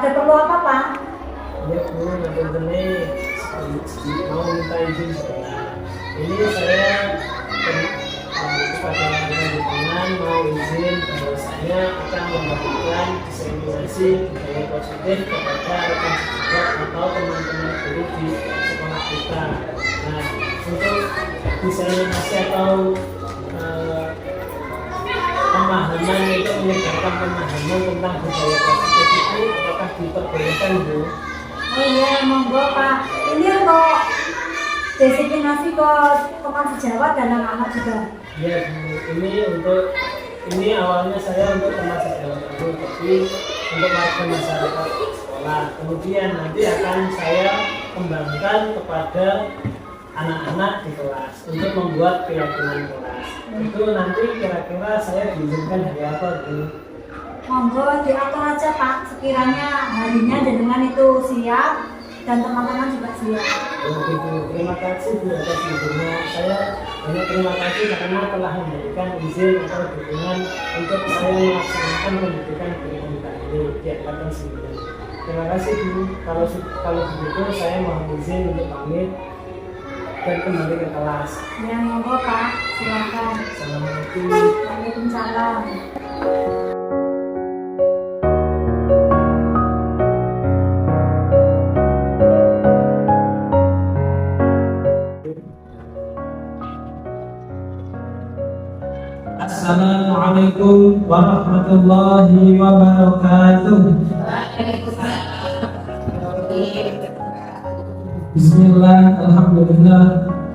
ada perlu apa Pak? Ya Bu, nanti mau minta izin sebentar. Ini saya kepada lingkungan mau izin bahwa saya akan membagikan diseminasi budaya positif kepada rekan sejawat atau teman-teman guru di sekolah kita. Nah, untuk diseminasi atau pemahaman itu menyebarkan pemahaman tentang budaya positif itu apakah diperbolehkan Bu? Oh iya, monggo Pak. Ini untuk designasi ke teman sejawat dan anak-anak juga. Ya Bu, ini awalnya saya untuk teman sejawat dulu, tapi untuk warga masyarakat sekolah. Kemudian nanti akan saya kembangkan kepada anak-anak di kelas untuk membuat keyakinan kelas. Itu nanti kira-kira saya diizinkan hari apa Bu? Monggo diatur aja Pak, sekiranya harinya dengan itu siap dan teman-teman juga siap. Begitu, terima kasih Bu atas izinnya. Saya banyak terima kasih karena telah memberikan izin atau dukungan untuk saya melaksanakan pendidikan pendidikan ini di angkatan 9. Terima kasih Bu. Kalau begitu saya mohon izin untuk pamit dan kembali ke kelas. Ya monggo Pak, silakan. Assalamualaikum. Waalaikumsalam. Assalamualaikum warahmatullahi wabarakatuh. Bismillah, alhamdulillah,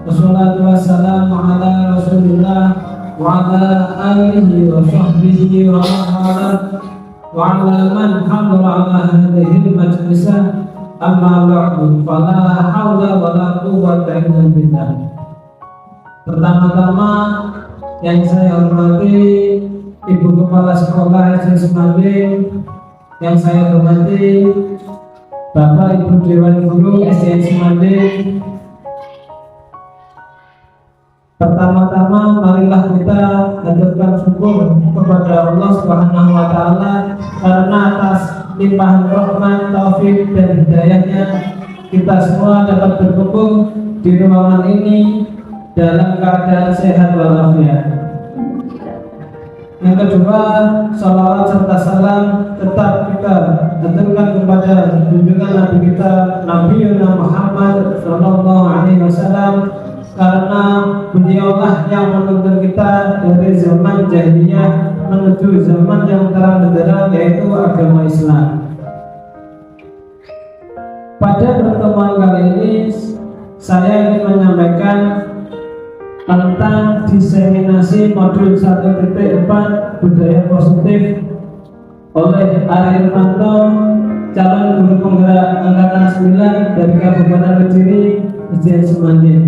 wassalatu wassalamu ala rasulillah wa ala alihi wa sahbihi wa ala man hamdala ala hadhihi majlisah. Amma ba'du, fala hawla wa la quwwata illa billah. Pertama-tama yang saya hormati Ibu Kepala Sekolah SD Semanding, yang saya hormati Bapak Ibu Dewan Guru SDN Semanding. Pertama-tama marilah kita haturkan syukur kepada Allah Subhanahu wa taala karena atas limpahan rahmat, taufik dan hidayahnya kita semua dapat berkumpul di ruangan ini dalam keadaan sehat walafiat. Yang kedua, salawat serta salam tetap kita haturkan kepada junjungan Nabi kita Nabi Muhammad Sallallahu Alaihi Wasallam, karena beliaulah yang menuntun kita dari zaman jahiliyah menuju zaman yang terang benderang, yaitu agama Islam. Pada pertemuan kali ini saya ingin menyampaikan tentang diseminasi modul 1.4 budaya positif oleh Ari Irfanto, calon guru penggerak angkatan 9 dari Kabupaten Kediri, SDN Semanding.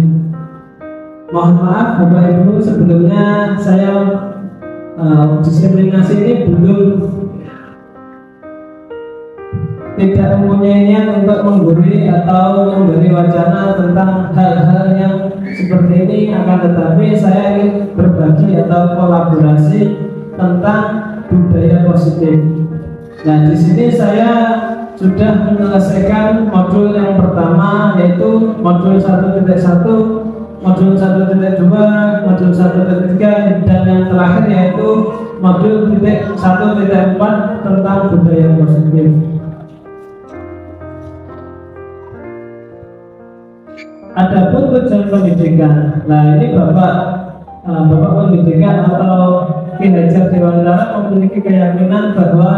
Mohon maaf Bapak Ibu, sebelumnya saya diseminasi ini belum tidak mempunyai niat untuk menggurui atau memberi wacana tentang hal-hal yang seperti ini, akan tetapi saya ingin berbagi atau kolaborasi tentang budaya positif. Nah, di sini saya sudah menyelesaikan modul yang pertama, yaitu modul 1.1, modul 1.2, modul 1.3, dan yang terakhir yaitu modul 1.4 tentang budaya positif. Adapun tujuan pendidikan, nah ini Bapak pendidikan atau Ki Hajar Dewantara memiliki keyakinan bahwa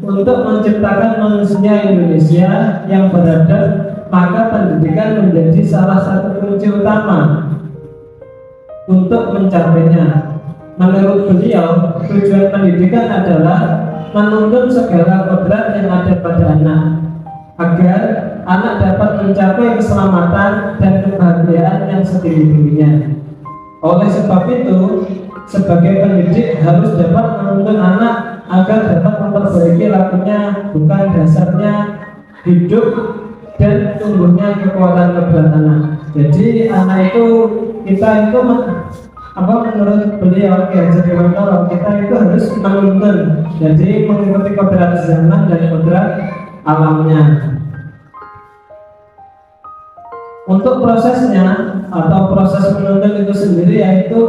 untuk menciptakan manusia Indonesia yang beradab, maka pendidikan menjadi salah satu kunci utama untuk mencapainya. Menurut beliau, tujuan pendidikan adalah menuntun segala kodrat yang ada pada anak, agar anak dapat mencapai keselamatan dan kebahagiaan yang setinggi-tingginya. Oleh sebab itu, sebagai pendidik harus dapat menuntun anak agar dapat memperbaiki lakunya, bukan dasarnya hidup dan tumbuhnya kekuatan keberat anak. Jadi anak itu, kita itu menurut beliau kita itu harus menuntun, jadi mengikuti kodrat zaman dan kodrat alamnya. Untuk prosesnya atau proses menuntun itu sendiri yaitu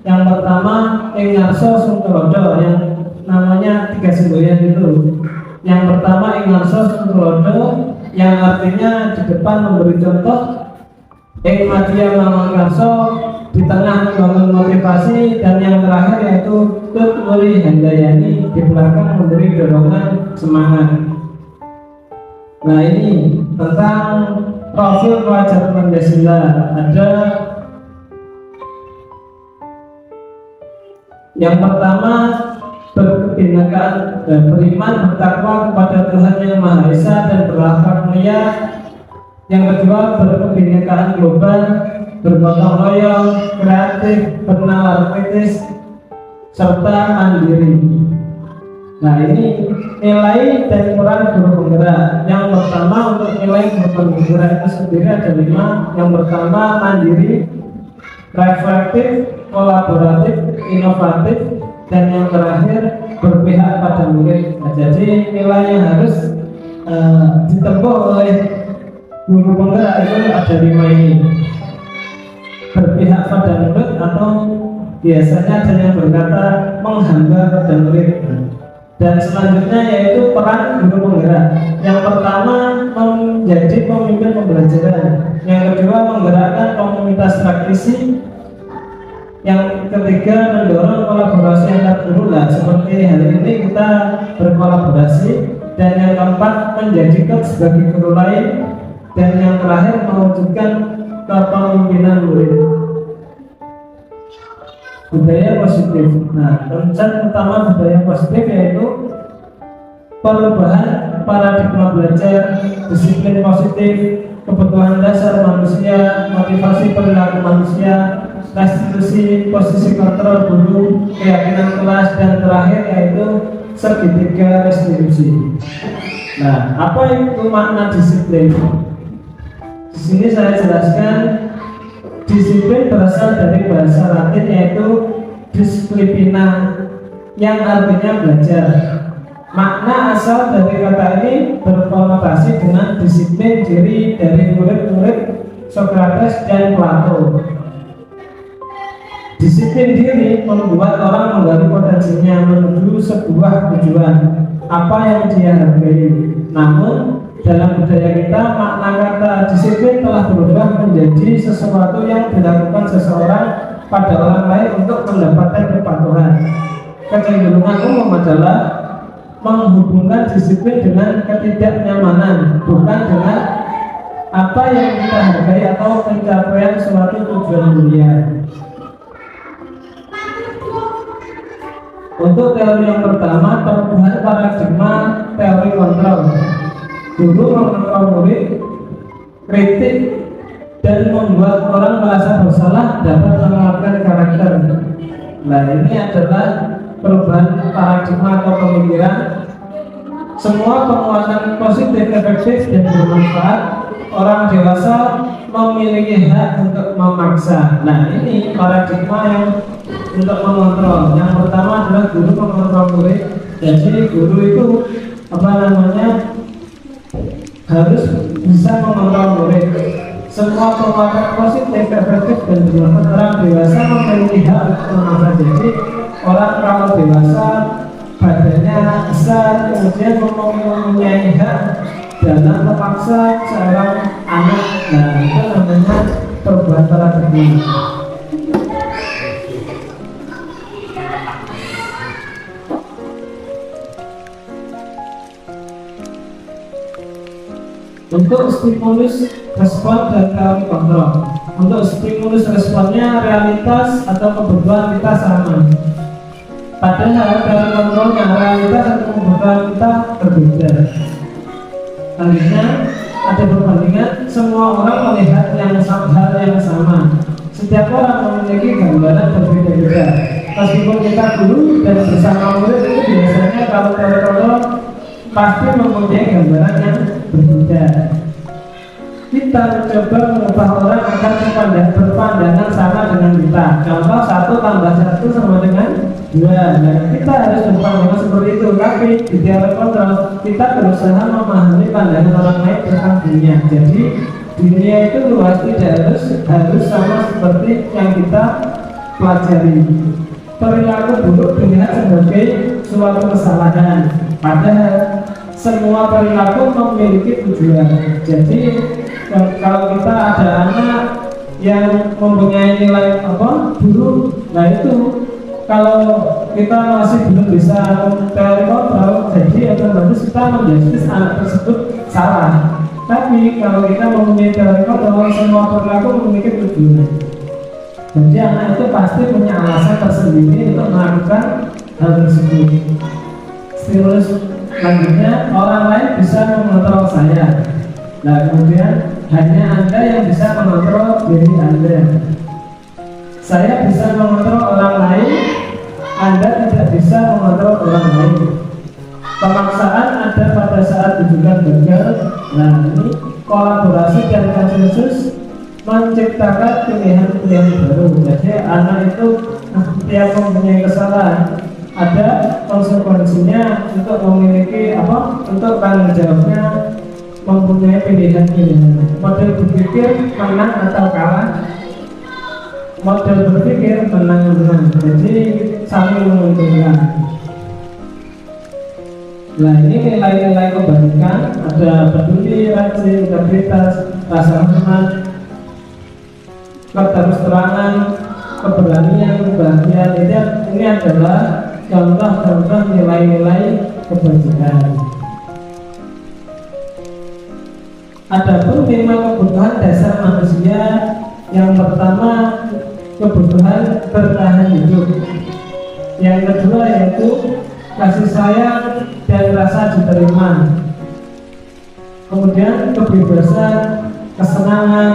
yang pertama ing ngarsa sungtulodo, yang namanya 3 semboyan itu. Yang pertama ing ngarsa sungtulodo, yang artinya di depan memberi contoh. Ing madya mamangkarso, di tengah membangun motivasi. Dan yang terakhir yaitu tuturi handayani, di belakang memberi dorongan semangat. Nah, ini tentang profil pelajar Pancasila. Ada yang pertama berkebinekaan, beriman, bertakwa kepada Tuhan Yang Maha Esa dan berakhlak mulia. Yang kedua berkebinekaan global, bergotong royong, kreatif, bernalar kritis, serta mandiri. Nah, ini nilai dan peran guru penggerak. Yang pertama untuk nilai guru penggerak itu sendiri ada 5. Yang pertama mandiri, reflektif, kolaboratif, inovatif, dan yang terakhir berpihak pada murid. Nah, jadi nilai yang harus ditempuh oleh guru penggerak itu ada 5 ini. Berpihak pada murid, atau biasanya ada yang berkata menghamba pada murid. Dan selanjutnya yaitu peran guru penggerak. Yang pertama menjadi pemimpin pembelajaran. Yang kedua menggerakkan komunitas praktisi. Yang ketiga mendorong kolaborasi antar guru. Nah, seperti hari ini kita berkolaborasi. Dan yang keempat menjadi coach bagi guru lain. Dan yang terakhir mewujudkan kepemimpinan murid. Budaya positif. Nah, konsep utama budaya positif yaitu perubahan paradigma belajar, disiplin positif, kebutuhan dasar manusia, motivasi perilaku manusia, restitusi posisi kontrol guru, keyakinan kelas, dan terakhir yaitu segitiga restitusi. Nah, apa itu makna disiplin? Di sini saya jelaskan. Disiplin berasal dari bahasa Latin yaitu disciplina, yang artinya belajar. Makna asal dari kata ini berkonotasi dengan disiplin diri dari murid-murid Sokrates dan Plato. Disiplin diri membuat orang menggali potensinya menuju sebuah tujuan apa yang dia hargai. Namun dalam budaya kita, makna kata disiplin telah berubah menjadi sesuatu yang dilakukan seseorang pada orang lain untuk mendapatkan kepatuhan. Kecenderungan umum adalah menghubungkan disiplin dengan ketidaknyamanan, bukan dengan apa yang kita hargai atau pencapaian suatu tujuan mulia. Untuk teori yang pertama, perubahan paradigma teori kontrol. Guru mengontrol murid, kritik, dan membuat orang merasa bersalah dapat menguatkan karakter. Nah, ini adalah perubahan paradigma atau pemikiran. Semua penguatan positif, efektif, dan bermanfaat. Orang dewasa memiliki hak untuk memaksa. Nah, ini paradigma yang untuk mengontrol. Yang pertama adalah guru mengontrol murid. Jadi guru itu harus bisa mengontrol murid. Semua penguatan positif, efektif, dan bermanfaat. Orang dewasa memiliki hak untuk memaksa. Jadi orang kalau dewasa badannya besar, kemudian mempunyai hak dalam memaksa seorang anak. Nah, itu namanya perubahan paradigma. Untuk stimulus respon dan teori kontrol. Untuk stimulus responnya realitas atau kebutuhan kita sama. Padahal teori kontrolnya realitas atau kebutuhan kita berbeda. Selanjutnya ada perbandingan. Semua orang melihat hal yang sama. Setiap orang memiliki gambaran berbeda-beda. Meskipun kita guru dan bersama murid itu biasanya kalau teori kontrol pasti mempunyai gambaran yang berbeda. kita mencoba mengubah orang agar berpandangan sama dengan kita. Contoh 1 + 1 sama dengan 2. Nah, kita harus berpandangan seperti itu. Tapi di teori kontrol kita berusaha memahami pandangan orang lain tentang dunia. Jadi dunia itu luas, tidak harus sama seperti yang kita pelajari. Perilaku buruk dilihat sebagai suatu kesalahan, padahal semua perilaku memiliki tujuan. Jadi kalau kita ada anak yang mempunyai nilai buruk, nah itu kalau kita masih belum bisa teori kontrol, jadi otomatis kita menjudge anak tersebut salah. Tapi kalau kita mempunyai teori kontrol, semua perilaku memiliki tujuan. Jadi anak itu pasti punya alasan tersendiri untuk melakukan hal tersebut. Stimulus selanjutnya, orang lain bisa mengontrol saya. Nah, kemudian hanya Anda yang bisa mengontrol diri Anda. Saya bisa mengontrol orang lain, Anda tidak bisa mengontrol orang lain. Pemaksaan ada pada saat tujuan gagal. Nah, ini kolaborasi dan konsensus menciptakan pilihan-pilihan baru. Jadi anak itu setiap mempunyai kesalahan, ada konsekuensinya untuk memiliki untuk tanggung jawabnya, mempunyai pilihan-pilihan. Model berpikir menang atau kalah, model berpikir menang. Jadi saling menguntungkan. Nah, ini nilai-nilai kebaikan, ada peduli, rajin, integritas, rasa hormat, terus terangan, keberanian, kebahagiaan. Ini adalah contoh-contoh nilai-nilai kebajikan. Adapun 5 kebutuhan dasar manusia, yang pertama kebutuhan bertahan hidup, yang kedua yaitu kasih sayang dan rasa diterima, kemudian kebebasan, kesenangan,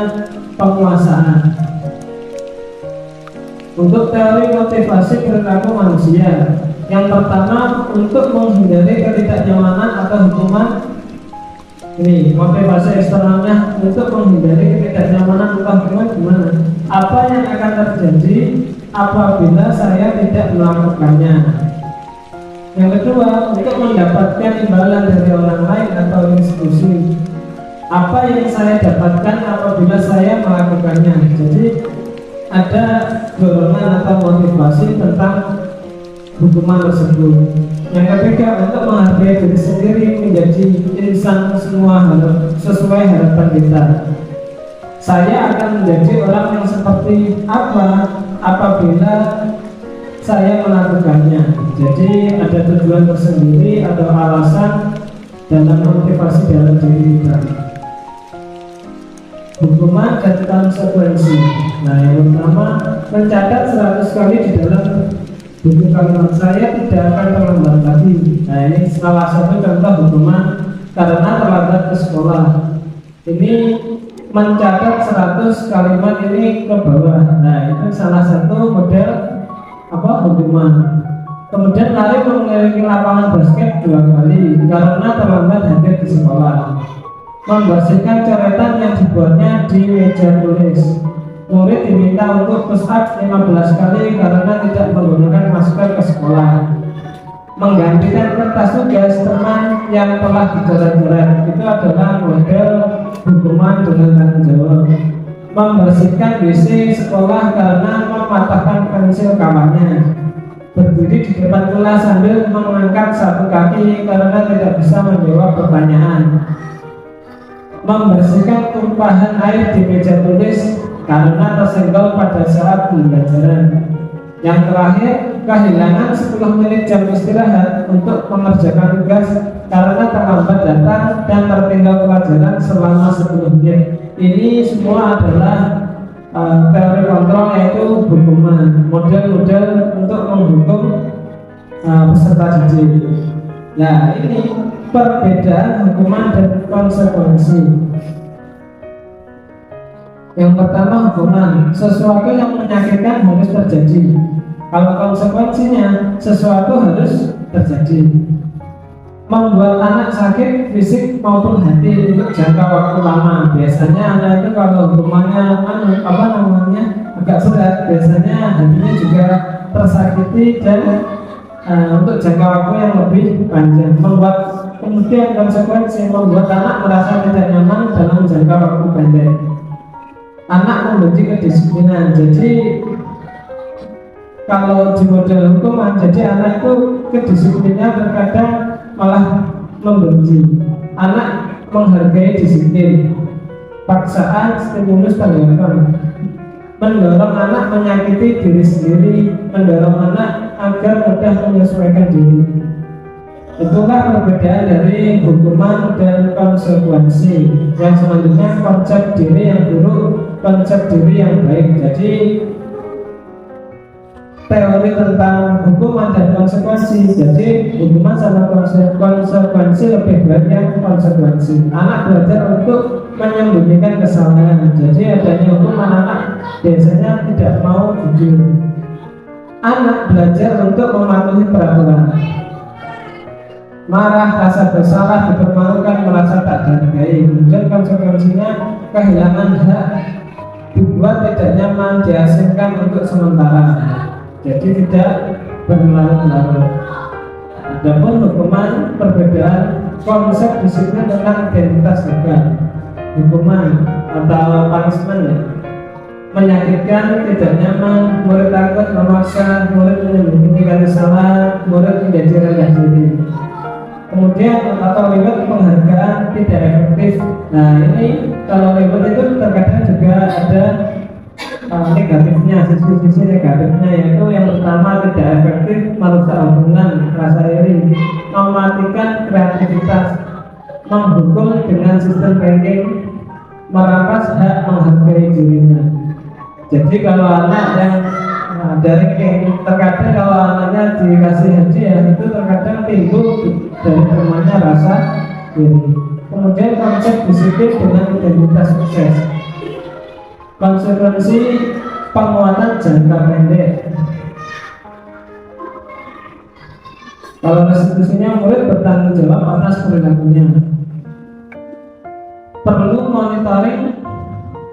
penguasaan. Untuk teori motivasi perilaku manusia, yang pertama untuk menghindari ketidaknyamanan atau hukuman. Ini motivasi eksternalnya untuk menghindari ketidaknyamanan atau hukuman gimana? Apa yang akan terjadi apabila saya tidak melakukannya? Yang kedua, untuk mendapatkan imbalan dari orang lain atau institusi. Apa yang saya dapatkan apabila saya melakukannya? Jadi ada dorongan atau motivasi tentang hukuman tersebut. Yang ketiga, untuk menghargai diri sendiri menjadi insan sesuai harapan kita. Saya akan menjadi orang yang seperti apa apabila saya melakukannya. Jadi ada tujuan tersendiri atau alasan dalam motivasi dalam diri kita. Hukuman dan konsekuensi. Nah, yang pertama, mencatat 100 kali di dalam buku kalimat saya tidak akan terlambat lagi. Nah, ini salah satu contoh hukuman karena terlambat ke sekolah. Ini mencatat 100 kalimat ini ke bawah. Nah, itu salah satu model hukuman. Kemudian lari mengelilingi lapangan basket 2 kali karena terlambat hadir di sekolah. Membersihkan coretan yang dibuatnya di meja tulis. Murid diminta untuk push up 15 kali karena tidak menggunakan masker ke sekolah. Menggantikan kertas tugas teman yang telah dicoret-coret. Itu adalah model hukuman dengan tanggung jawab. Membersihkan WC sekolah karena mematahkan pensil kawannya. Berdiri di depan kelas sambil mengangkat 1 kaki karena tidak bisa menjawab pertanyaan. Membersihkan tumpahan air di meja tulis karena tersenggol pada saat pembelajaran. Yang terakhir, kehilangan 10 menit jam istirahat untuk mengerjakan tugas karena terlambat datang dan tertinggal pelajaran selama 10 menit. Ini semua adalah teori kontrol, yaitu hukuman, model-model untuk menghukum peserta didik. Nah, ini perbedaan hukuman dan konsekuensi. Yang pertama, hukuman, sesuatu yang menyakitkan harus terjadi. Kalau konsekuensinya, sesuatu harus terjadi. membuat anak sakit fisik maupun hati untuk jangka waktu lama. Biasanya anak itu kalau hukumannya agak berat, biasanya hatinya juga tersakiti dan untuk jangka waktu yang lebih panjang. Kemudian konsekuensi membuat anak merasa tidak nyaman dalam jangka waktu pendek. Anak membenci kedisiplinan. Jadi kalau di model hukuman, jadi anak itu kedisiplinnya terkadang malah membenci. Anak menghargai disiplin, paksaan, stimulus, tanggapan. Mendorong anak menyakiti diri sendiri, mendorong anak agar mudah menyesuaikan diri. Itulah perbedaan dari hukuman dan konsekuensi. Yang selanjutnya konsep diri yang buruk, konsep diri yang baik. Jadi teori tentang hukuman dan konsekuensi. Jadi hukuman sama konsekuensi lebih baik yang konsekuensi. Anak belajar untuk menyembunyikan kesalahan. Jadi adanya hukuman, anak biasanya tidak mau jujur. Anak belajar untuk mematuhi peraturan. Marah, rasa bersalah, dipermalukan, merasa tak dihargai. Kemudian konsekuensinya kehilangan hak, dibuat tidak nyaman, diasingkan untuk sementara. Jadi tidak berlarut-larut. Adapun hukuman, perbedaan konsep disiplin tentang identitas negara. Hukuman atau punishment menyakitkan, tidak nyaman, murid takut, memaksa, murid menyembunyikan kesalahan, murid menjadi rendah diri. Kemudian atau reward, penghargaan tidak efektif. Nah ini kalau reward itu terkadang juga ada negatifnya, sisi-sisi negatifnya, yaitu yang pertama tidak efektif, merusak hubungan, rasa iri, mematikan kreativitas, menghukum dengan sistem ranking, merampas hak menghargai dirinya. Jadi kalau anak yang dari terkadang kalau anaknya dikasih hadiah itu terkadang timbul dari temannya rasa iri. Kemudian konsep disiplin dengan identitas sukses. Konsekuensi penguatan jangka pendek. Kalau restitusinya, murid bertanggung jawab atas perilakunya. Perlu monitoring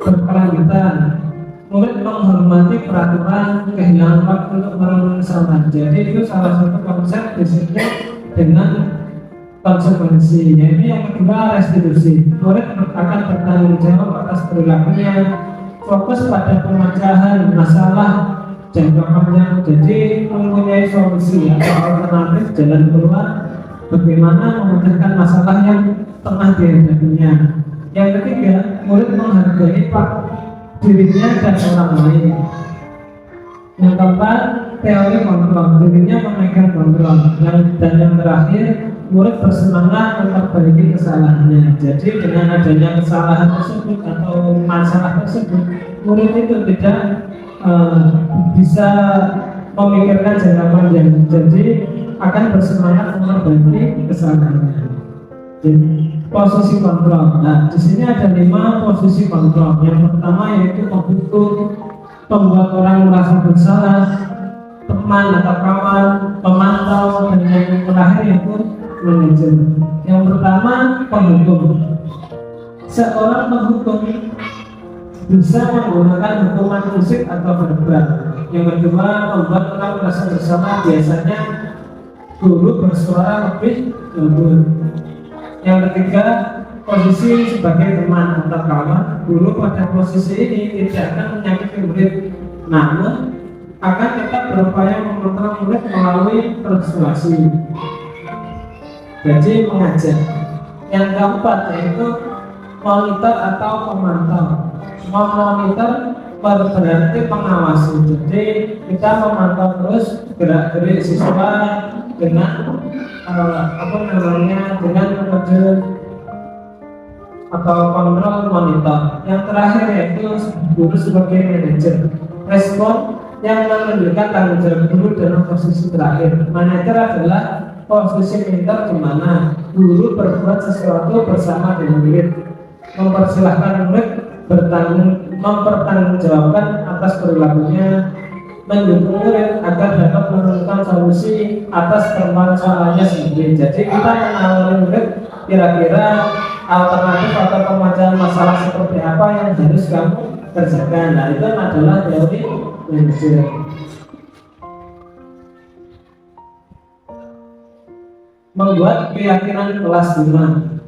berkelanjutan. Murid menghormati peraturan, kehilangan waktu untuk merenung kesalahan. Jadi itu salah satu konsep disiplin dengan konsekuensi. Yaitu yang kedua, restitusi. Murid akan bertanggung jawab atas perilakunya, fokus pada pemecahan masalah jangka panjang. Jadi mempunyai solusi atau alternatif jalan keluar bagaimana memecahkan masalah yang tengah dihadapinya. Yang ketiga, murid menghargai dirinya dan orang lain. Yang keempat, teori kontrol, dirinya memegang kontrol. Dan yang terakhir, murid bersemangat memperbaiki kesalahannya. Jadi dengan adanya kesalahan tersebut atau masalah tersebut, murid itu tidak bisa memikirkan jangka panjang. Jadi akan bersemangat memperbaiki kesalahannya. Jadi posisi kontrol. Nah, di sini ada 5 posisi kontrol. Yang pertama yaitu pembuku, membuat orang merasa bersalah, teman atau kawan, pemantau, dan yang terakhir yaitu manajer. Yang pertama, penghukum. Seorang penghukum bisa menggunakan hukuman fisik atau verbal. Yang kedua, membuat orang merasa bersalah. Biasanya guru bersuara lebih lembut. Yang ketiga, posisi sebagai teman atau kawan. Guru pada posisi ini tidak akan menyakiti murid, namun akan tetap berupaya mengontrol murid melalui persuasi. Jadi mengajar. Yang keempat yaitu monitor atau pemantau. Memonitor berarti mengawasi. Jadi kita memantau terus gerak-gerik siswa dengan dengan metode atau kontrol monitor. Yang terakhir yaitu guru sebagai manajer. Respon yang menunjukkan tanggung jawab guru dalam posisi terakhir. Manajer adalah posisi mentor di mana guru berbuat sesuatu bersama dengan murid, mempersilahkan murid mempertanggungjawabkan atas perilakunya, mendukung murid agar dapat menemukan solusi atas permasalahannya sendiri. Jadi kita menawari murid kira-kira alternatif atau pemecahan masalah seperti apa yang harus kamu kerjakan. Nah, itu adalah teori manajer. Membuat keyakinan kelas 5.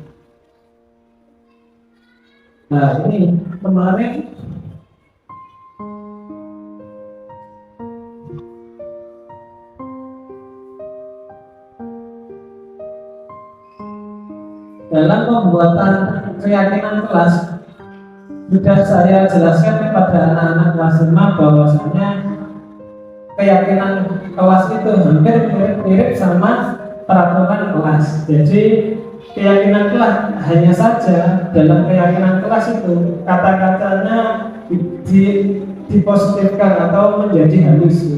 Nah, ini kemarin dalam pembuatan keyakinan kelas sudah saya jelaskan kepada anak-anak kelas 5 bahwasanya keyakinan kelas itu hampir mirip-mirip sama peraturan kelas. Jadi keyakinan kelas hanya saja dalam keyakinan kelas itu kata-katanya dipositifkan atau menjadi halus.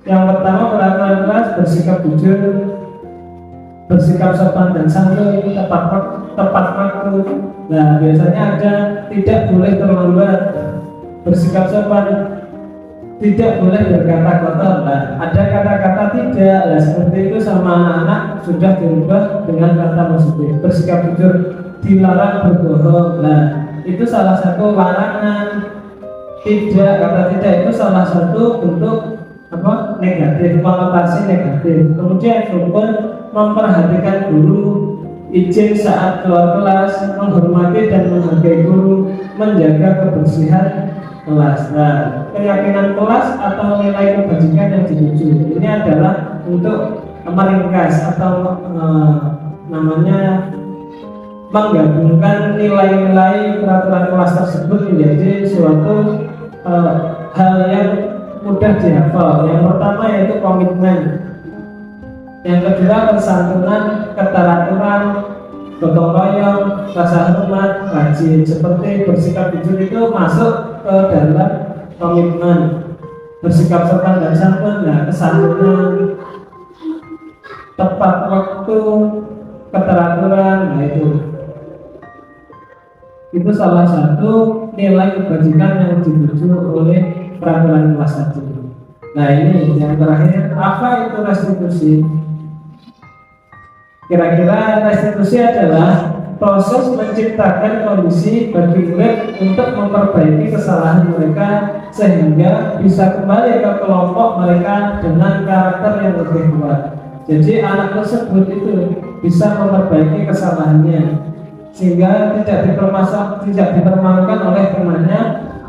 Yang pertama, peraturan kelas bersikap jujur, bersikap sopan dan santun, tepat waktu. Nah, biasanya ada tidak boleh terlambat, bersikap sopan, tidak boleh berkata kotor. Nah, ada kata-kata tidak. Nah, seperti itu sama anak-anak sudah dirubah dengan kata positif. Bersikap jujur, dilarang berbohong. Nah, itu salah satu larangan. Tidak, kata tidak itu salah satu bentuk negatif, konotasi negatif. Kemudian rukun, memperhatikan guru, izin saat keluar kelas, menghormati dan menghargai guru, menjaga kebersihan kelas. Nah, keyakinan kelas atau nilai kebajikan yang dituju ini adalah untuk meringkas atau namanya menggabungkan nilai-nilai peraturan kelas tersebut menjadi suatu hal yang mudah dihafal. Yang pertama yaitu komitmen, yang kedua kesantunan, keteraturan, gotong royong, rasa hormat, rajin. Seperti bersikap jujur itu masuk ke dalam komitmen. Bersikap sopan dan santun, nah kesantunan, tepat waktu, keteraturan, nah itu salah satu nilai kebajikan yang dituju oleh peraturan kelas tadi. Nah, ini yang terakhir, apa itu restitusi? Kira-kira restitusi adalah proses menciptakan kondisi bagi murid untuk memperbaiki kesalahan mereka sehingga bisa kembali ke kelompok mereka dengan karakter yang lebih kuat. Jadi anak tersebut itu bisa memperbaiki kesalahannya sehingga tidak dipermalukan oleh temannya.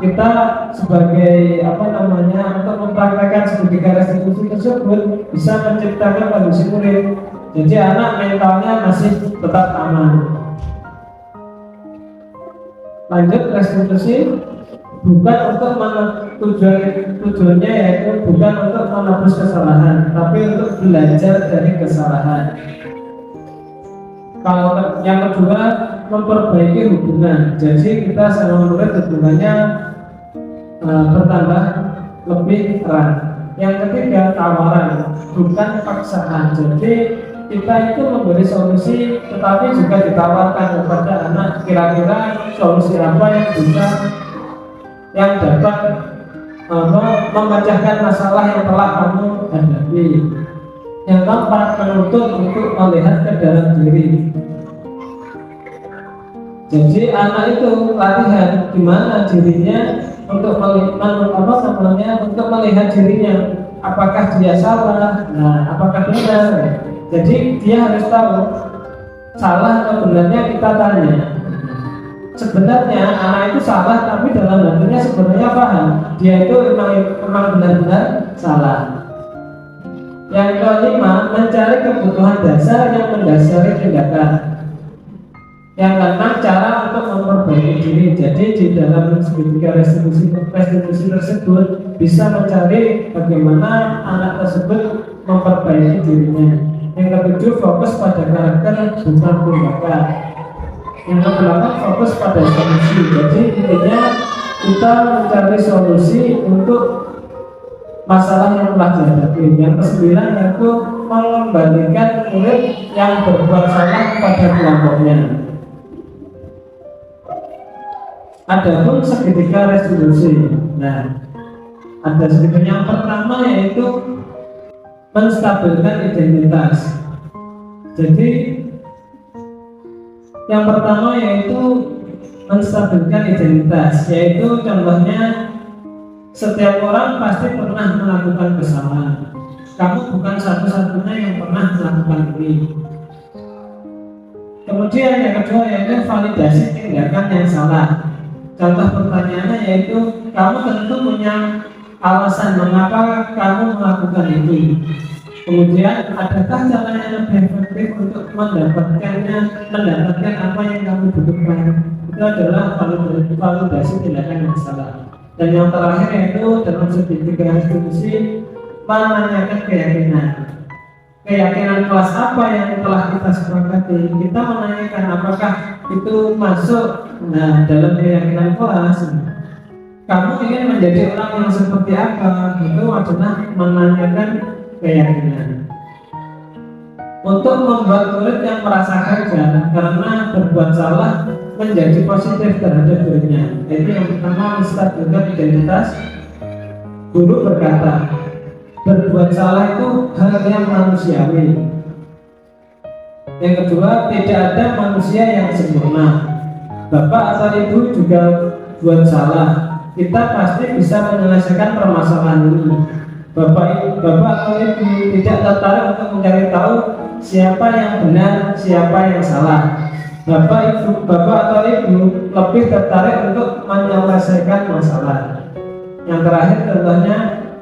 Kita sebagai untuk mempraktekkan segitiga restitusi tersebut bisa menciptakan kondisi murid. Jadi anak mentalnya masih tetap aman. Lanjut, restitusi bukan untuk tujuannya yaitu bukan untuk menebus kesalahan, tapi untuk belajar dari kesalahan. Kalau yang kedua, memperbaiki hubungan. Jadi kita sama murid hubungannya bertambah lebih erat. Yang ketiga, tawaran, bukan paksaan. Jadi kita itu memberi solusi, tetapi juga ditawarkan kepada anak kira-kira solusi apa yang dapat memecahkan masalah yang telah kamu hadapi. Yang keempat, menuntut untuk melihat ke dalam diri. Jadi anak itu latihan gimana dirinya untuk melihat dirinya, apakah dia salah, apakah benar. Jadi dia harus tahu salah atau benarnya. Kita tanya, sebenarnya anak itu salah, tapi dalam hatinya sebenarnya paham dia itu memang benar-benar salah. Yang kelima, mencari kebutuhan dasar yang mendasari tindakan. Yang keenam, cara untuk memperbaiki diri. Jadi di dalam segitiga restitusi tersebut bisa mencari bagaimana anak tersebut memperbaiki dirinya. Yang ketujuh, fokus pada karakter bukan tindakan. Yang kedelapan, fokus pada solusi. Jadi intinya kita mencari solusi untuk masalah yang telah dihadapi. Yang kesembilan yaitu mengembalikan murid yang berbuat salah pada kelompoknya. Adapun segitiga restitusi. Nah, Ada sedikit. Yang pertama yaitu menstabilkan identitas. Jadi yang pertama yaitu menstabilkan identitas, yaitu contohnya setiap orang pasti pernah melakukan kesalahan. Kamu bukan satu-satunya yang pernah melakukan ini. Kemudian yang kedua yaitu validasi tindakan yang salah. Contoh pertanyaannya yaitu kamu tentu punya alasan mengapa kamu melakukan itu. Kemudian adakah cara yang lebih efektif untuk mendapatkan apa yang kamu butuhkan? Itu adalah validasi tindakan yang salah. Dan yang terakhir yaitu dalam segitiga institusi menanyakan keyakinan. Keyakinan kelas apa yang telah kita sepakati? Kita menanyakan apakah itu masuk dalam keyakinan kelas. Kamu ingin menjadi orang yang seperti apa? Itu adalah menanyakan keyakinan. Untuk membuat murid yang merasa gagal karena berbuat salah menjadi positif terhadap dirinya. Jadi yang pertama menstabilkan identitas. Guru berkata, berbuat salah itu hal yang manusiawi. Yang kedua, tidak ada manusia yang sempurna. Bapak atau ibu juga buat salah. Kita pasti bisa menyelesaikan permasalahan ini. Bapak atau ibu tidak tertarik untuk mencari tahu siapa yang benar, siapa yang salah. Bapak atau ibu lebih tertarik untuk menyelesaikan masalah. Yang terakhir contohnya,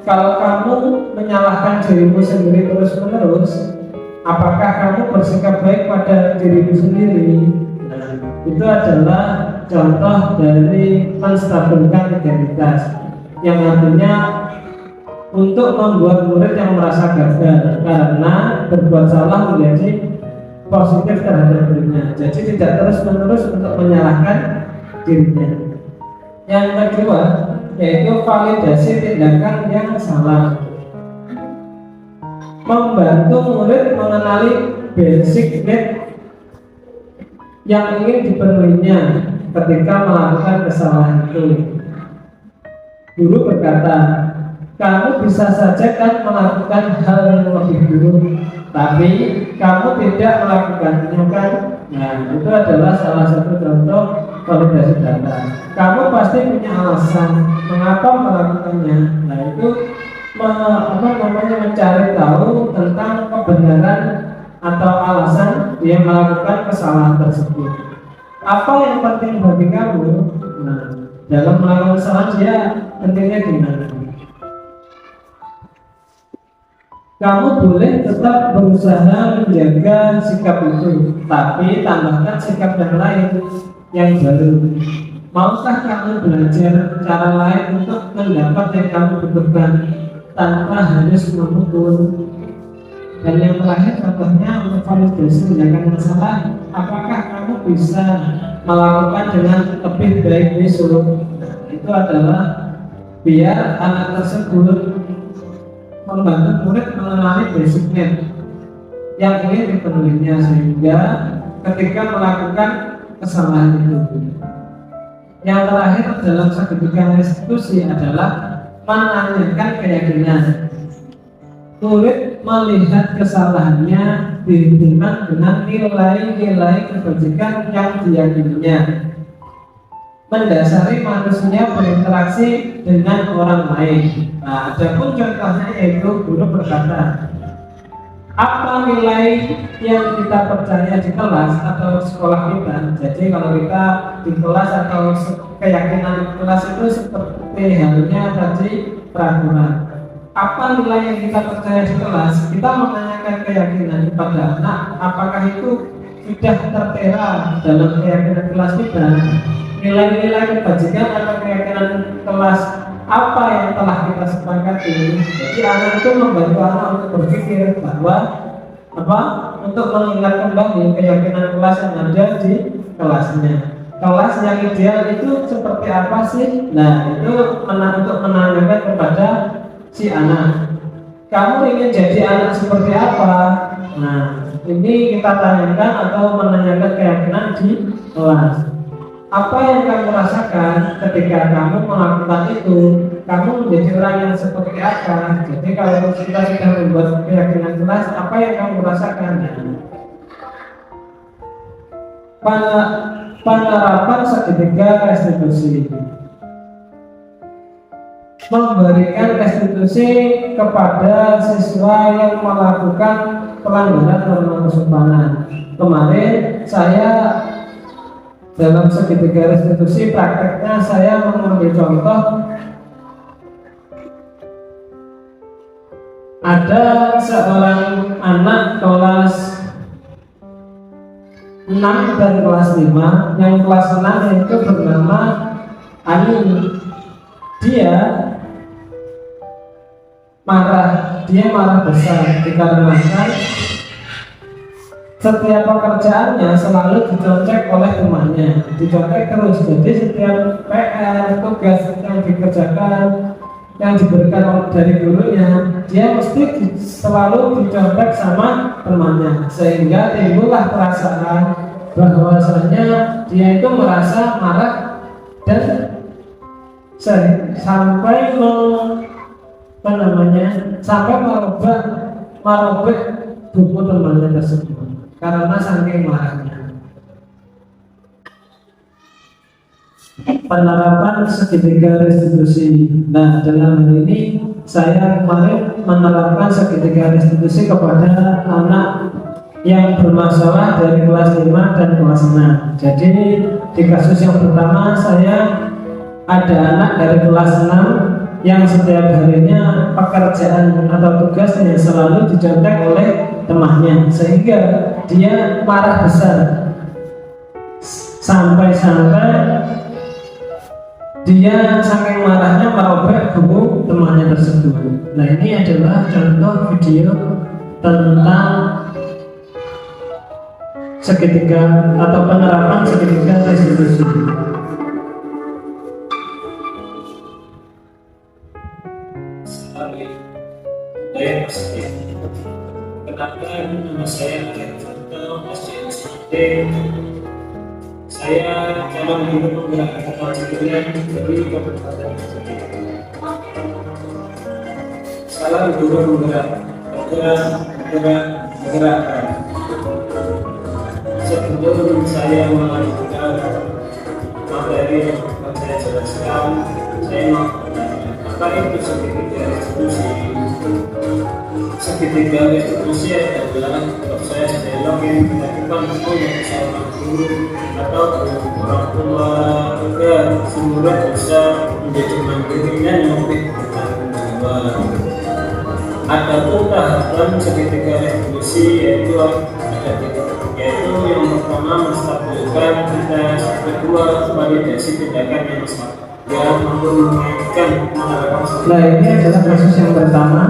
kalau kamu menyalahkan dirimu sendiri terus-menerus, apakah kamu bersikap baik pada dirimu sendiri? Nah, itu adalah contoh dari menstabilkan identitas, yang artinya untuk membuat murid yang merasa gagal karena berbuat salah menjadi positif terhadap dirinya. Jadi tidak terus-menerus untuk menyalahkan dirinya. Yang kedua yaitu validasi tindakan yang salah. Membantu murid mengenali basic need yang ingin dipenuhinya ketika melakukan kesalahan itu. Guru berkata, kamu bisa saja kan melakukan hal yang lebih buruk, tapi kamu tidak melakukannya kan? Nah, itu adalah salah satu contoh validasi data. Kamu pasti punya alasan mengapa melakukannya. Nah, itu mencari tahu tentang kebenaran atau alasan dia melakukan kesalahan tersebut. Apa yang penting bagi kamu? Nah, dalam melakukan kesalahan dia pentingnya gimana? Kamu boleh tetap berusaha menjaga sikap itu, tapi tambahkan sikap yang lain yang baru. Maukah kamu belajar cara lain untuk mendapat yang kamu butuhkan tanpa harus memukul? Dan yang terakhir contohnya untuk validasi tindakan yang salah, apakah kamu bisa melakukan dengan lebih baik besok? Nah, itu adalah biar anak tersebut membantu murid mengenali basic need yang ingin dipenuhinya, sehingga ketika melakukan kesalahan itu. Yang terakhir dalam segitiga institusi adalah menanyakan keyakinan. Murid melihat kesalahannya dihubungkan dengan nilai-nilai kebajikan yang diyakininya. Mendasari manusia berinteraksi dengan orang lain. Nah, ada pun contohnya yaitu guru berkata, apa nilai yang kita percaya di kelas atau sekolah kita? Jadi kalau kita di kelas atau keyakinan kelas itu seperti halnya tadi peraturan. Apa nilai yang kita percaya di kelas? Kita menanyakan keyakinan kepada anak, apakah itu sudah tertera dalam keyakinan kelas kita? Nilai-nilai kebajikan atau keyakinan kelas apa yang telah kita sepakati. Jadi anak itu membantu anak untuk berpikir bahwa untuk mengingat kembali keyakinan kelas yang ada di kelasnya. Kelas yang ideal itu seperti apa sih? Nah, itu untuk menanyakan kepada si anak. Kamu ingin jadi anak seperti apa? Nah, ini kita tanyakan atau menanyakan keyakinan di kelas. Apa yang kamu rasakan ketika kamu melakukan itu? kamu menjadi orang yang seperti apa. Jadi kalau kita sudah membuat keyakinan jelas apa yang kamu rasakan. Penerapan segitiga restitusi, memberikan restitusi kepada siswa yang melakukan pelanggaran norma kesopanan. Kemarin saya dalam segitiga restitusi prakteknya saya mengambil contoh, ada seorang anak kelas 6 dan kelas 5. Yang kelas 6 itu bernama Ani. Dia marah besar dikarenakan setiap pekerjaannya selalu dicontek oleh temannya, dicontek terus. Jadi setiap PR, tugas yang dikerjakan, yang diberikan dari gurunya, dia mesti selalu dicontek sama temannya, sehingga timbullah perasaan bahwasanya dia itu merasa marah dan sampai merobek buku temannya tersebut karena saking marahnya. Penerapan segitiga restitusi. Nah, dalam hal ini saya kemarin menerapkan segitiga restitusi kepada anak yang bermasalah dari kelas 5 dan kelas 6. Jadi di kasus yang pertama saya ada anak dari kelas 6 yang setiap harinya pekerjaan atau tugasnya selalu dicontek oleh temannya, sehingga dia marah besar sampai dia saking marahnya merobek buku temannya tersebut. Nah, ini adalah contoh video tentang segitiga atau penerapan segitiga restitusi. Kenalkan, nama saya Alexander SJSD. Saya calon guru penggerak kapal cipinang dari Kabupaten Gresik. Salam guru penggerak, bergerak. Sebelum saya melanjutkan materi yang akan saya jelaskan, saya mau apa itu segitiga restitusi. Segitiga restitusi adalah proses dialog yang dilakukan oleh seorang guru atau orang tua agar si murid bisa menjadi mandiri dan lebih bertanggung jawab. Adapun tahapan segitiga restitusi yaitu yang pertama menstabilkan tes, kedua validasi tindakan yang mampu mengaitkan penerapan. Nah, ini adalah kasus yang pertama.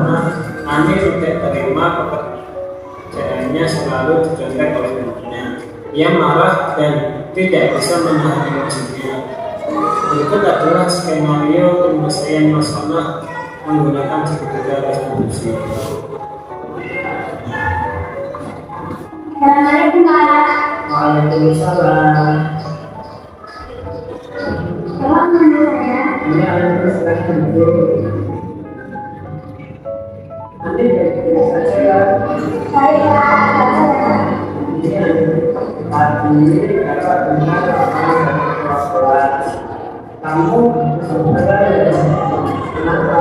Ani tidak terima pekerjaannya selalu dicontek oleh temannya. Ia marah dan tidak bisa menahan emosinya. Berikut adalah skenario penyelesaian masalah menggunakan segitiga restitusi. Assalamualaikum Kak. Waalaikumsalam. Tolong menurut saya. Ini ada silakan dulu. Nanti bisa saja. Saya Ini tadi kakak dengar kelas. Kamu sebenarnya kenapa?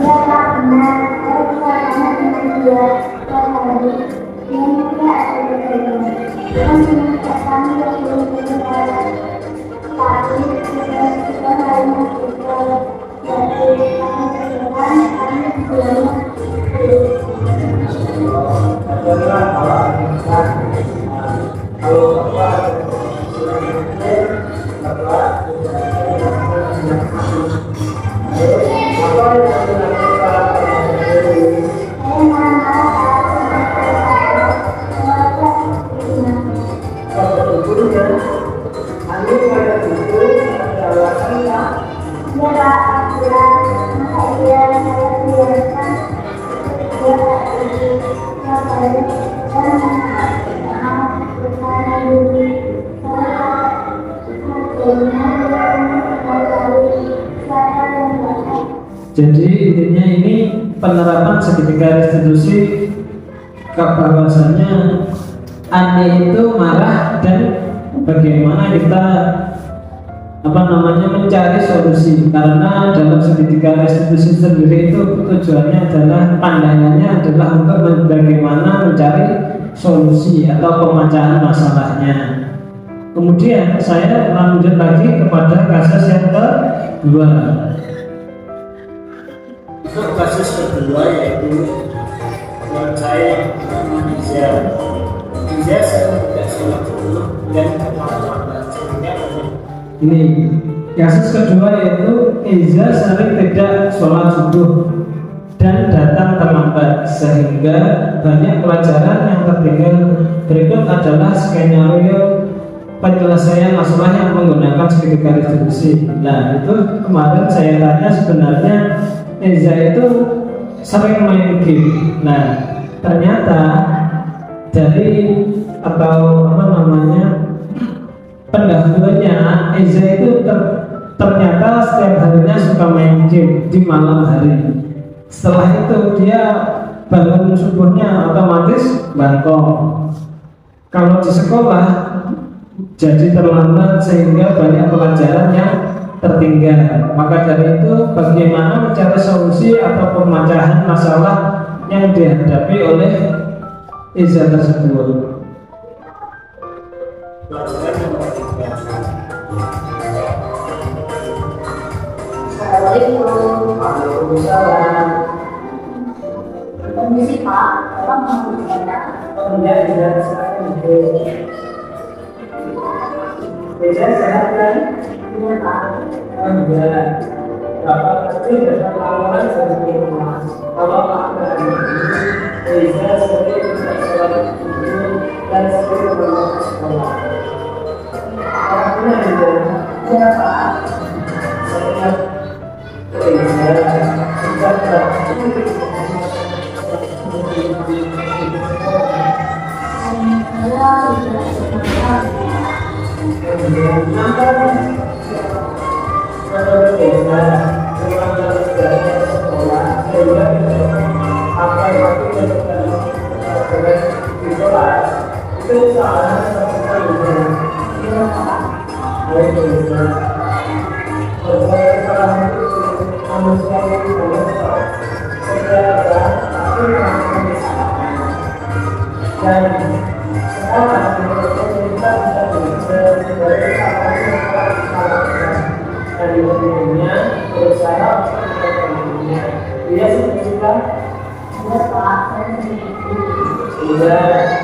dia tak benar. Saya dengan dia hari yang tidak ada kami tapi kita hanya kita jadi Jadi intinya ini penerapan segitiga restitusi bahwasanya Ani itu marah dan bagaimana kita mencari solusi, karena dalam segitiga restitusi sendiri itu tujuannya adalah pandangannya adalah untuk bagaimana mencari solusi atau pemecahan masalahnya. Kemudian saya lanjut lagi kepada kasus yang kedua. Untuk kasus kedua yaitu yang saya Indonesia saya tidak sholat dulu dan terlambat sehingga Ini kasus kedua yaitu Eza sering tidak sholat subuh dan datang terlambat sehingga banyak pelajaran yang tertinggal. Berikut adalah skenario penyelesaian masalah yang menggunakan segitiga restitusi. Nah, itu kemarin saya tanya sebenarnya Eza itu sering main game. Nah, ternyata dari pendahulunya Eza itu ternyata setiap harinya suka main game di malam hari. Setelah itu dia bangun subuhnya otomatis bangkok. Kalau di sekolah jadi terlambat sehingga banyak pelajaran yang tertinggal. Maka dari itu bagaimana mencari solusi atau pemecahan masalah yang dihadapi oleh Eza tersebut. Assalamualaikum. Waalaikumsalam. Permisi Pak, Bapak mau bertanya? Tidak Eza sehat kan? Iya Pak. Enggak. Bapak pasti dapat laporan seperti itu. Kalau Pak Eza sering tidak sholat subuh dan sering berangkat ke sekolah. Alhamdulillah Eza. Iya Pak. Sehat.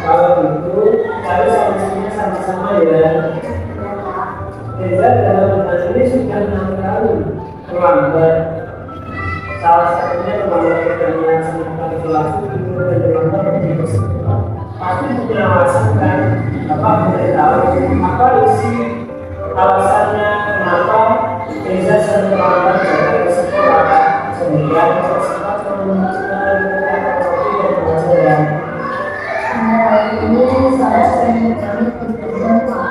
Kalau gitu cari solusinya sama-sama ya. Eza dalam hal ini sudah 6 kali terlambat. Salah satunya terlambat karena sempat berlaku dan terlambat di sekolah. Pasti punya alasan kan? Bapak tidak tahu apa isi alasannya kenapa Eza sering terlambat datang ke sekolah sehingga sempat menggunakan roti dan pelajaran. Ini saya sering kali berjalan Pak.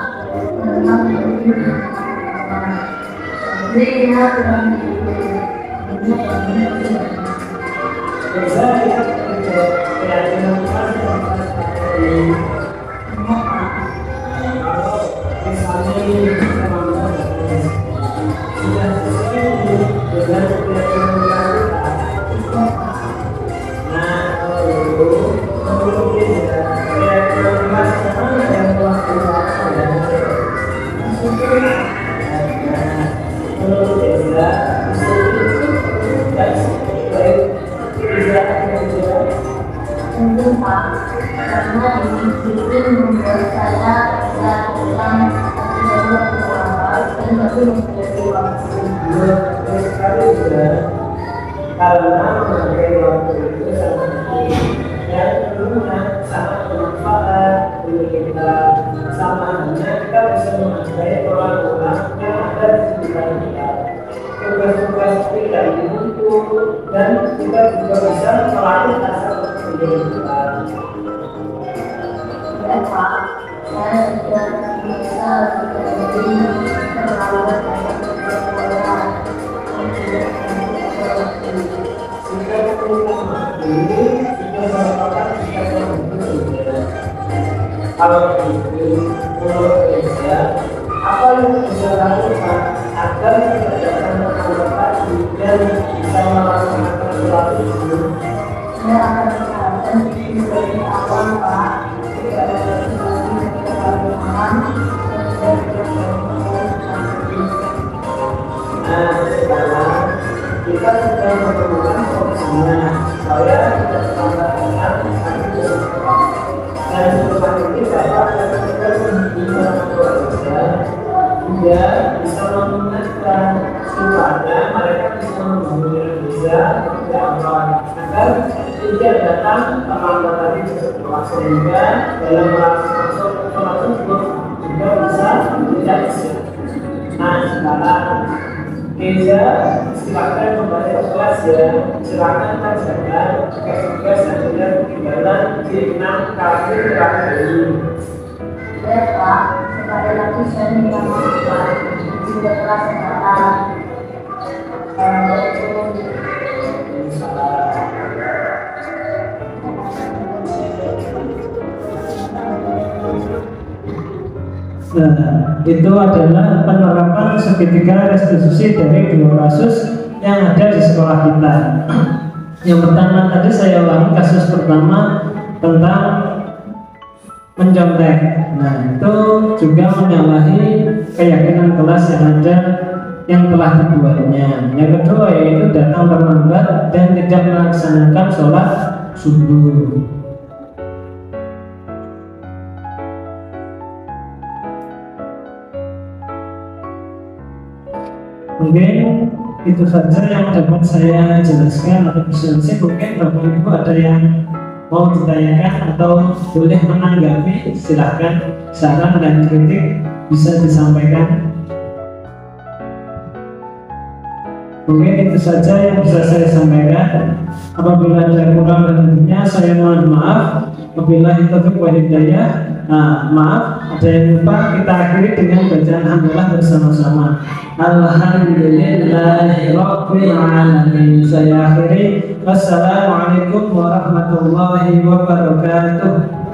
Ini ya kurang karena disiplin membuat saya melakukan dan tapi menjadi waktu. Sekali sudah karena memakai waktu itu sangat penting dan tentunya sangat bermanfaat bagi kita. Sama halnya kita bisa menghargai orang-orang yang ada di sekitar kita. Tugas-tugas kita dibentuk dan kita juga bisa melatih rasa percaya kita. Ya Pak, saya sudah bisa terlambat banyak sekolah. Kalau begitu, menurut Anda, apa yang bisa lakukan agar tidak datang terprovokasi dan bisa melaksanakan suatu itu? Saya akan mengharapkan diri sebagai awal Pak, tidak ada sesuatu yang kita paling aman dan tidak Nah, sekarang kita sudah menemukan solusinya. Saya tidak tambahkan dan setelah ini Bapak akan bisa keluarga dia bisa mengingatkan supaya mereka bisa membangun Indonesia tidak aman agar tidak datang terlambat lagi ke sekolah sehingga dalam melaksanakan sholat tersebut juga bisa tidak bisa. Nah sekarang Keja silakan kembali ke kelas ya. Silakan kerjakan tugas dan tidak ketinggalan di 6 kali terakhir ini. Ya Pak, sekali lagi saya minta maaf Pak, sudah kelas sekarang. Nah, itu adalah penerapan segitiga restitusi dari 2 kasus yang ada di sekolah kita. Yang pertama tadi saya ulangi kasus pertama tentang mencontek. Nah, itu juga menyalahi keyakinan kelas yang ada yang telah dibuatnya. Yang kedua yaitu datang terlambat dan tidak melaksanakan sholat subuh. Mungkin itu saja yang dapat saya jelaskan atau presentasi. Mungkin Bapak Ibu ada yang mau ditanyakan atau boleh menanggapi, silahkan. Saran dan kritik bisa disampaikan. Mungkin itu saja yang bisa saya sampaikan. Apabila ada kurang dan lebihnya saya mohon maaf. Wabillahi taufiq wal hidayah. Maaf, ada yang lupa, kita akhiri dengan bacaan hamdalah bersama-sama. Alhamdulillahirabbil alamin. Saya akhiri. Wassalamualaikum warahmatullahi wabarakatuh.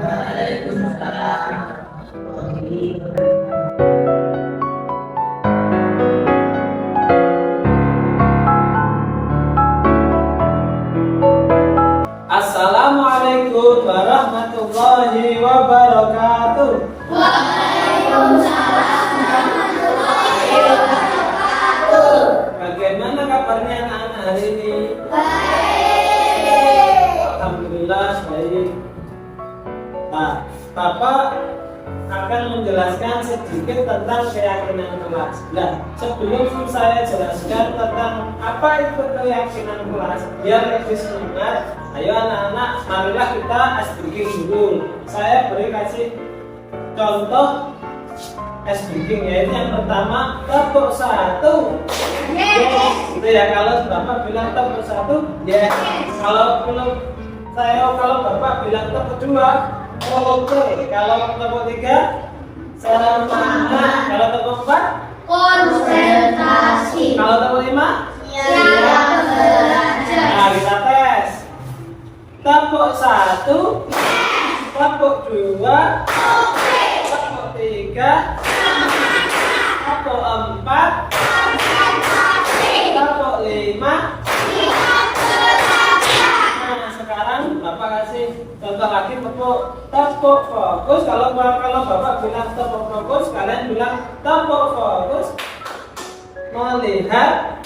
Assalamualaikum warahmatullahi wabarakatuh. Waalaikumsalam warahmatullahi wabarakatuh. Bagaimana kabarnya anak-anak hari ini? Baik. Alhamdulillah baik. Nah, Bapak akan menjelaskan sedikit tentang keyakinan kelas. Nah, sebelum saya jelaskan tentang apa itu keyakinan kelas, biar lebih semangat, ayo anak-anak, marilah kita speaking dulu. Saya beri kasih contoh speaking, yaitu yang pertama tepuk 1. Yes. Gitu ya, kalau Bapak bilang tepuk 1, yes. Kalau Bapak bilang tepuk 2, oke. Kalau tepuk 3, semangat. Kalau tepuk 4, Konsentrasi. kalau tepuk 5, Siap belajar. nah kita tes. Tepuk 1, tepuk 2, Oke. tepuk 3, tepuk 4, Konsentrasi. tepuk 5. Siap belajar. Nah sekarang Bapak kasih contoh lagi tepuk fokus. Kalau Bapak bilang tepuk fokus, kalian bilang tepuk fokus. Melihat,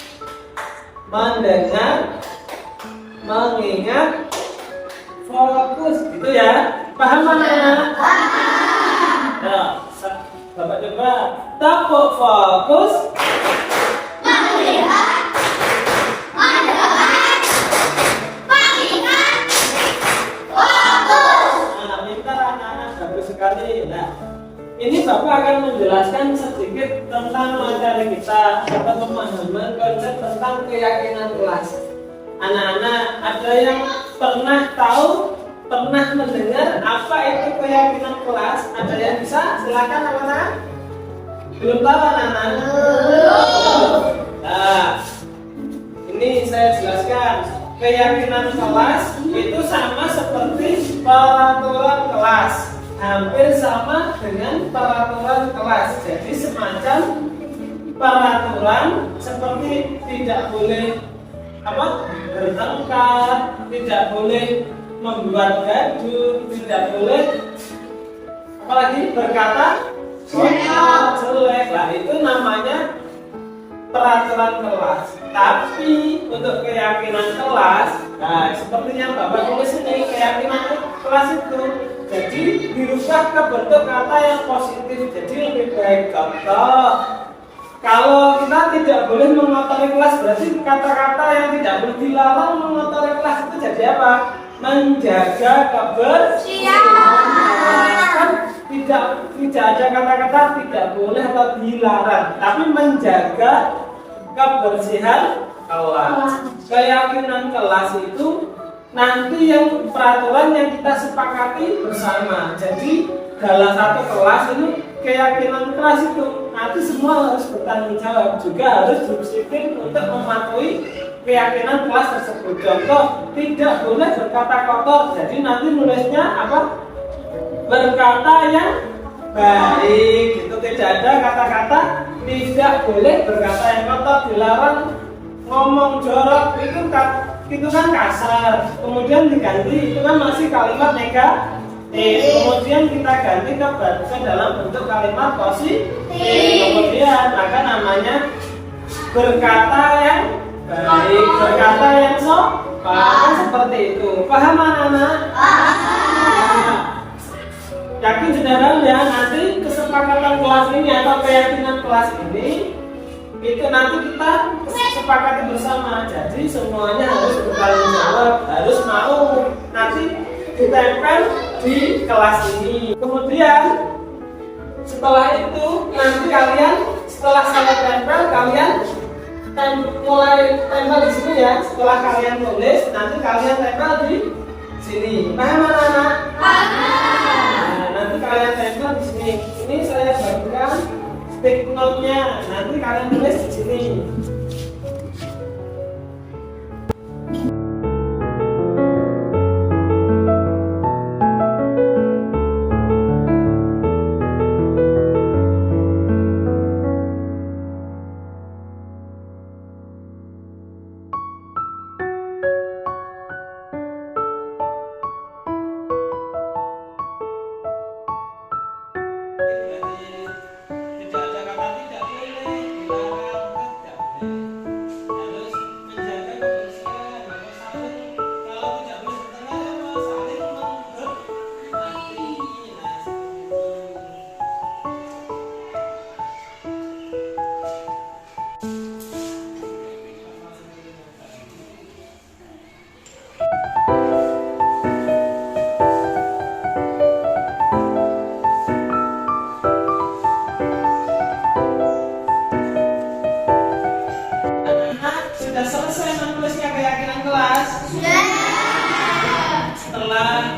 mendengar, mengingat, fokus, gitu ya. Paham mana? Paham. Nah, Bapak coba tepuk fokus. Melihat, mendengar, mengingat, fokus. Nah, pintar anak-anak, bagus sekali. Nah, ini Bapak akan menjelaskan sedikit tentang materi kita atau pemahaman konsep tentang keyakinan kelas. Anak-anak, ada yang pernah tahu, pernah mendengar apa itu keyakinan kelas? Ada yang bisa? Silakan anak-anak. Belum tahu anak-anak? Nah, ini saya jelaskan. Keyakinan kelas itu sama seperti peraturan kelas. hampir sama dengan peraturan kelas. Jadi semacam peraturan seperti tidak boleh bertengkar, tidak boleh membuat gaduh, tidak boleh apalagi berkata jelek. Nah, itu namanya peraturan kelas. Tapi untuk keyakinan kelas, nah seperti yang Bapak tulis ini, keyakinan kelas itu jadi dirubah ke bentuk kata yang positif. Jadi lebih baik. Contoh, kalau kita tidak boleh mengotori kelas, berarti kata-kata yang tidak boleh dilarang mengotori kelas itu jadi apa? Menjaga kebersihan. Kan tidak ada kata-kata tidak boleh atau dilarang, tapi menjaga kebersihan kelas. Keyakinan kelas itu nanti yang peraturan yang kita sepakati bersama. Jadi dalam satu kelas ini keyakinan kelas itu nanti semua harus bertanggung jawab, juga harus disiplin untuk mematuhi keyakinan kelas tersebut. Contoh, tidak boleh berkata kotor. Jadi nanti nulisnya apa? Berkata yang baik. Itu tidak ada kata-kata tidak boleh berkata yang kotor, dilarang ngomong jorok. Itu kan kasar. Kemudian diganti, itu kan masih kalimat negatif. Kemudian kita ganti ke dalam bentuk kalimat positif. Kemudian maka namanya berkata yang baik, berkata yang sopan, seperti itu. Paham anak-anak? Yakin saudara ya, nanti kesepakatan kelas ini atau keyakinan kelas ini itu nanti kita sepakati bersama. Jadi semuanya harus bertanggung jawab, harus mau nanti ditempel di kelas ini. Kemudian setelah itu nanti kalian setelah saya tempel, kalian mulai tempel di sini ya. Setelah kalian tulis, nanti kalian tempel di sini. Paham anak-anak? Nah, nanti kalian tempel di sini. Ini saya bagikan stick note-nya. Nanti kalian tulis di sini.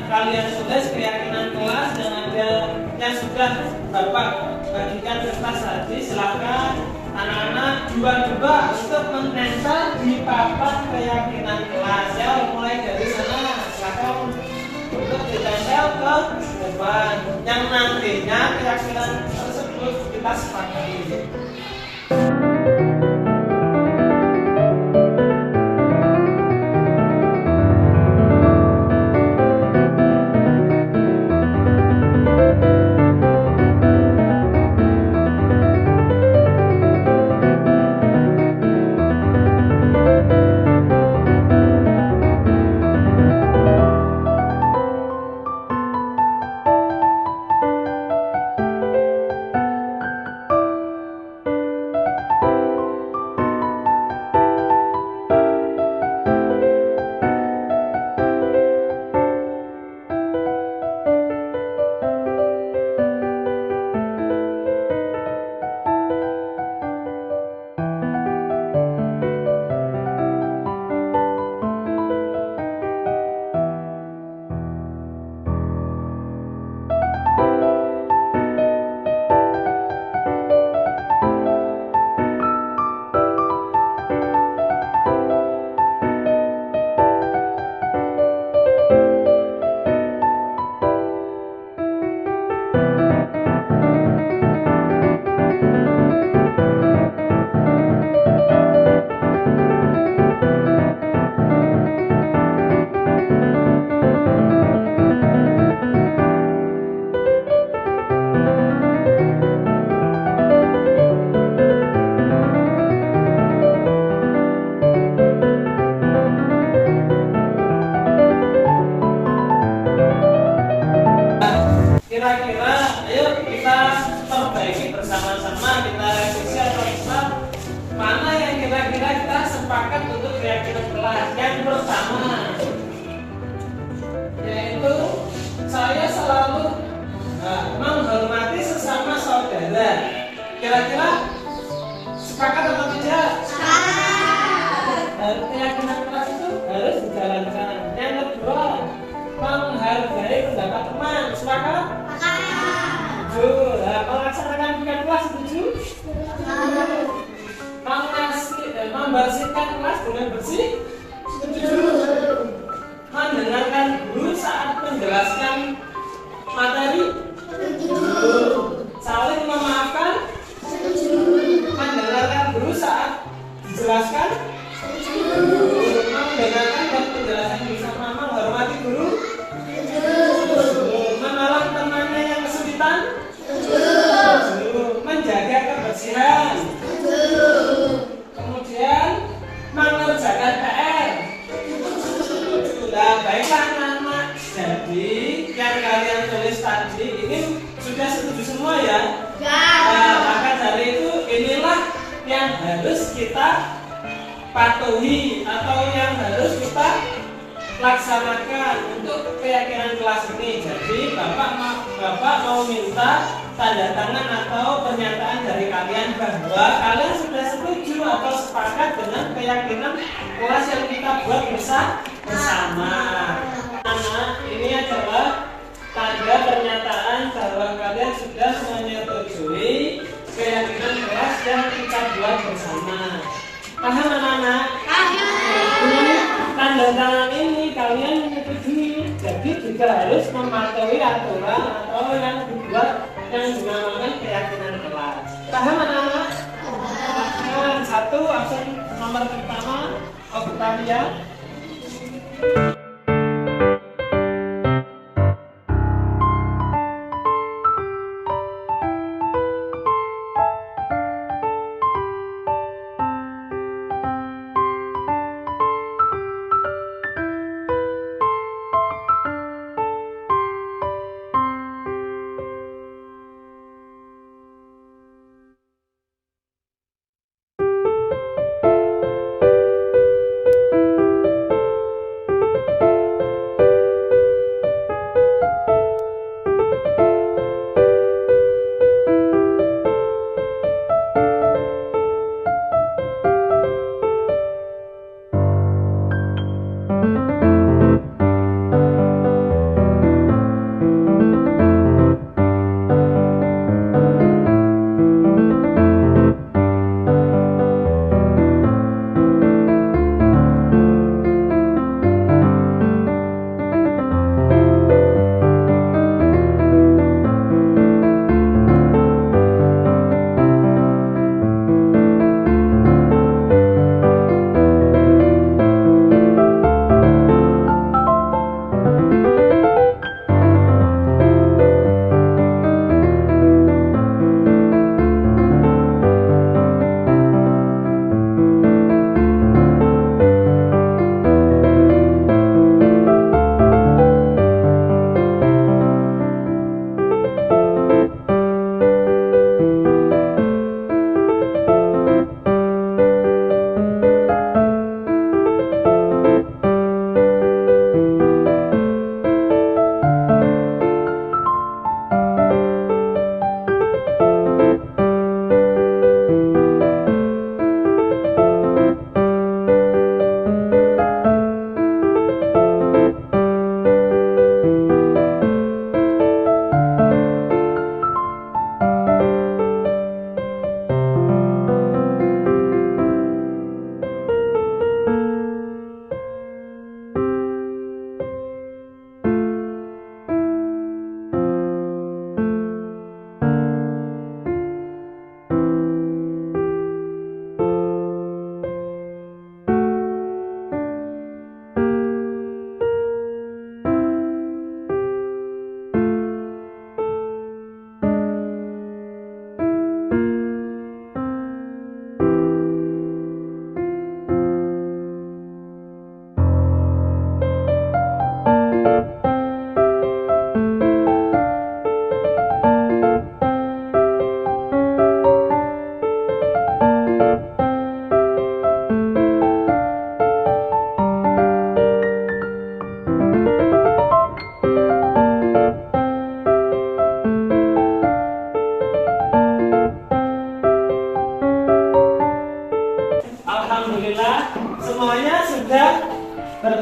Kalian tulis keyakinan kelas dan ada yang sudah Bapak bagikan kertas tadi, silakan anak-anak dua-dua untuk menempel di papan keyakinan kelas ya. Mulai dari sana silakan untuk ditempel ke depan yang nantinya keyakinan tersebut kita sepakati. kira-kira ayo kita perbaiki bersama-sama, kita revisi atau kita mana yang kira-kira kita sepakat untuk keyakinan kelas. Yang pertama yaitu saya selalu menghormati sesama saudara. Kira-kira sepakat atau tidak? Keyakinan kelas itu harus dijalankan. Yang kedua, menghargai pendapat teman. Sepakat? Setuju. Nah, melaksanakan piket kelas setuju? Membersihkan kelas dengan bersih? Setuju. Mendengarkan guru saat menjelaskan materi? Setuju. Saling memaafkan? Setuju. Mendengarkan guru saat dijelaskan? Setuju. Mendengarkan dan penjelasan bersama menghormati guru? Setuju. Menolong temannya yang kesulitan? Setuju. Menjaga kebersihan? Setuju. Kemudian mengerjakan PR? Setuju. Nah, baiklah anak-anak. Jadi yang kalian tulis tadi ini sudah setuju semua ya? Nah, maka dari itu inilah yang harus kita patuhi atau yang harus kita laksanakan untuk keyakinan kelas ini. Jadi Bapak mau minta tanda tangan atau pernyataan dari kalian bahwa kalian sudah setuju atau sepakat dengan keyakinan kelas yang kita buat bersama. Anak, ini adalah tanda pernyataan bahwa kalian sudah menyetujui keyakinan kelas yang kita buat bersama. Paham anak-anak? Dengan tanda tangan ini kalian menyetujui. Jadi juga harus mematuhi aturan atau yang dibuat yang dinamakan keyakinan kelas. Paham anak-anak? Nah, satu absen nomor pertama Octavia.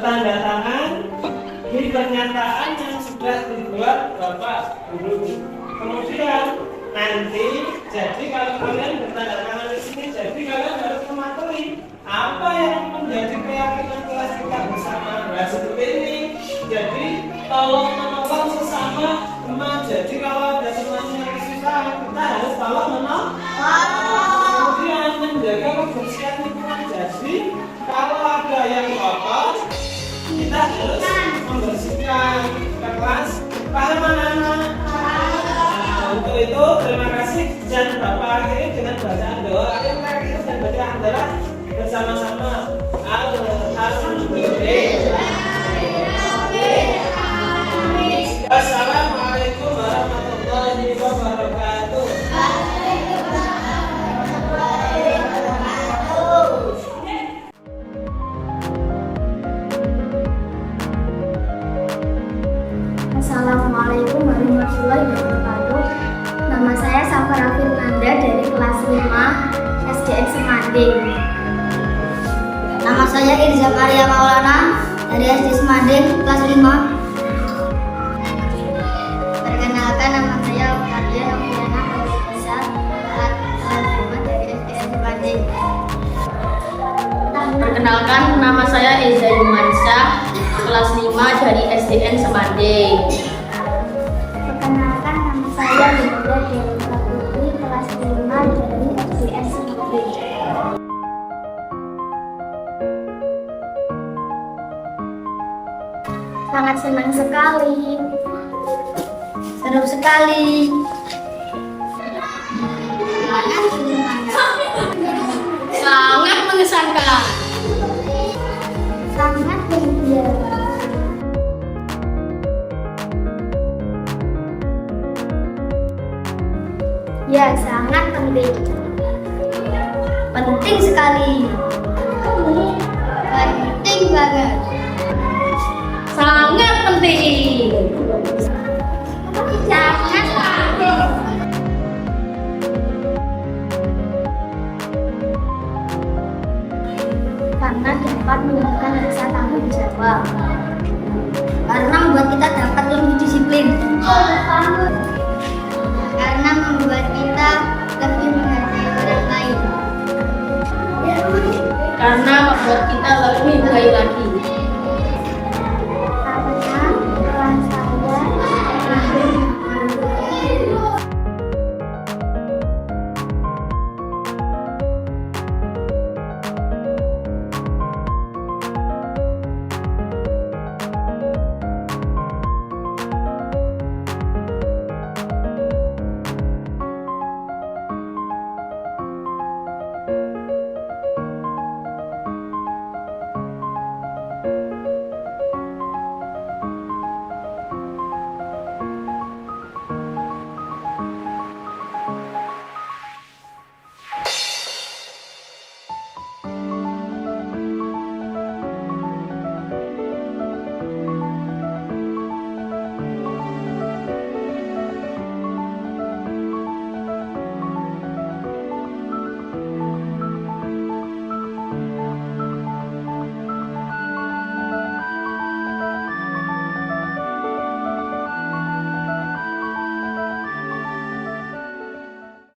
tanda tangan di pernyataan yang sudah dibuat Bapak Guru. Kemudian nanti, jadi kalau kalian bertanda tangan di sini, jadi kalian harus mematuhi apa yang menjadi keyakinan kelas kita bersama. Nah, seperti ini. Jadi tolong menolong sesama teman. Jadi kalau ada teman yang kesusahan, kita harus tolong menolong. Kemudian menjaga kebersihan lingkungan. Jadi kalau ada yang kotor, kita harus membersihkan ke kelas. Paham anak-anak? Untuk itu terima kasih dan Bapak akhiri dengan bacaan doa. Yang terakhir dan bacaan adalah bersama-sama. Assalamualaikum warahmatullahi wabarakatuh. Assalamualaikum warahmatullahi wabarakatuh. Nama saya Safara Firnanda dari kelas 5 SDN Semanding. Nama saya Irza Maria Maulana dari SD Semanding kelas 5. Perkenalkan, nama saya Aukaria Noviana Alisa kelas 5 dari SDN Semanding. Perkenalkan, nama saya Eza Yumansyah, kelas 5 dari SDN Semanding. Perkenalkan, nama saya Linda Dewi Putri kelas 5 dari SDN Semanding. Sangat senang sekali, seru sekali, Sangat mengesankan. sangat bahagia. Ya, sangat penting. Penting sekali. Penting banget. Sangat penting. Sangat penting. Karena dapat menunjukkan rasa tanggung jawab. Karena membuat kita dapat lebih disiplin. Karena membuat kita lebih menghargai orang lain. Karena membuat kita lebih baik lagi.